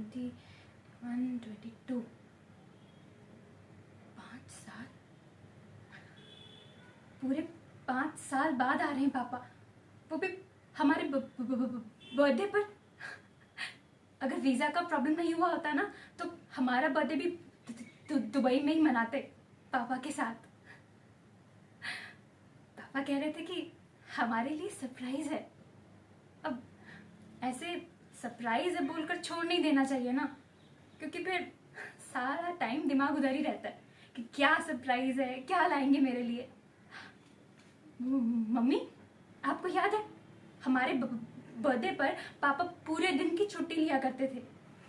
21, 22। 5 साल, पूरे 5 साल बाद आ रहे हैं पापा, वो भी हमारे बर्थडे पर। अगर वीज़ा का प्रॉब्लम नहीं हुआ होता ना तो हमारा बर्थडे भी दुबई में ही मनाते पापा के साथ। पापा कह रहे थे कि हमारे लिए सरप्राइज है। अब ऐसे सरप्राइज है बोलकर छोड़ नहीं देना चाहिए ना, क्योंकि फिर सारा टाइम दिमाग उधर ही रहता है कि क्या सरप्राइज है, क्या लाएंगे मेरे लिए। मम्मी, आपको याद है हमारे बर्थडे पर पापा पूरे दिन की छुट्टी लिया करते थे,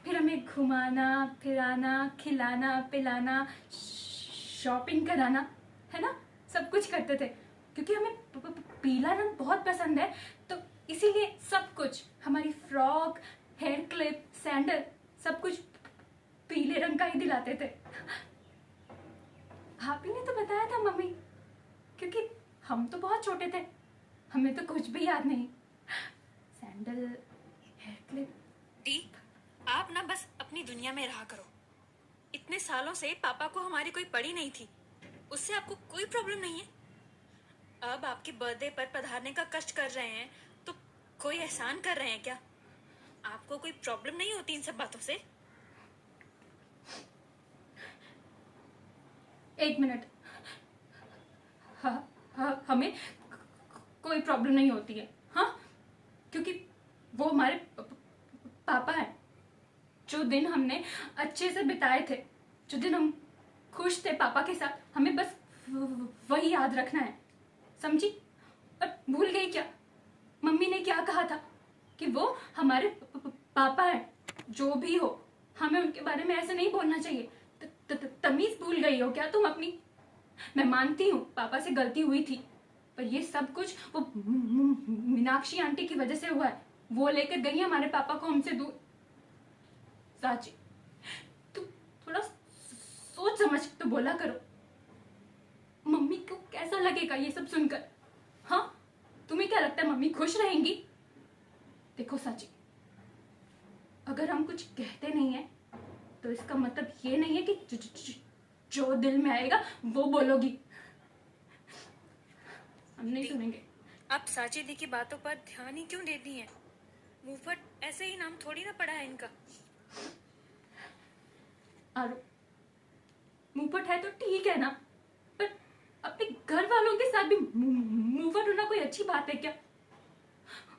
फिर हमें घुमाना फिराना, खिलाना पिलाना, शॉपिंग कराना, है ना, सब कुछ करते थे। क्योंकि हमें पीला रंग बहुत पसंद है, तो इसीलिए सब कुछ, हमारी फ्रॉक, हेयर क्लिप, सैंडल, सब कुछ पीले रंग का ही दिलाते थे। आप ही ने तो बताया था मम्मी, क्योंकि हम तो बहुत छोटे थे, हमें तो कुछ भी याद नहीं। Sandal, hair clip. दी, आप ना बस अपनी दुनिया में रहा करो। इतने सालों से पापा को हमारी कोई पड़ी नहीं थी, उससे आपको कोई प्रॉब्लम नहीं है। अब आपके बर्थडे पर पधारने का कष्ट कर रहे हैं तो कोई एहसान कर रहे हैं क्या? आपको कोई प्रॉब्लम नहीं होती इन सब बातों से? एक मिनट, हमें कोई प्रॉब्लम नहीं होती है, हाँ, क्योंकि वो हमारे पापा हैं। जो दिन हमने अच्छे से बिताए थे, जो दिन हम खुश थे पापा के साथ, हमें बस वही याद रखना है, समझी? और भूल गई क्या मम्मी ने क्या कहा था कि वो हमारे पापा हैं। जो भी हो, हमें उनके बारे में ऐसे नहीं बोलना चाहिए। तमीज भूल गई हो क्या तुम अपनी? मैं मानती हूँ पापा से गलती हुई थी, पर ये सब कुछ वो मीनाक्षी आंटी की वजह से हुआ है। वो लेकर गई हमारे पापा को हमसे दूर। साची, तू थोड़ा सोच समझ तो बोला करो। मम्मी को कैसा लगेगा ये सब सुनकर? हाँ, तुम्हें क्या लगता है मम्मी खुश रहेंगी? देखो साची, अगर हम कुछ कहते नहीं है तो इसका मतलब ये नहीं है कि जो दिल में आएगा वो बोलोगी। हम नहीं सुनेंगे। आप साची दी की बातों पर ध्यान ही क्यों देती हैं? मुफट ऐसे ही नाम थोड़ी ना पड़ा है इनका। आरो, मुफट है तो ठीक है ना, पर अपने घर वालों के साथ भी मुफट होना कोई अच्छी बात है क्या?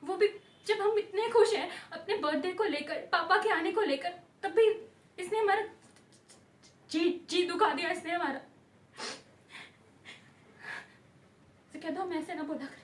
वो भी जब हम इतने खुश हैं अपने बर्थडे को लेकर, पापा के आने को लेकर, तब भी इसने हमारा जी दुखा दिया। इसने हमारा, कह दो हम ऐसे ना बोला कर।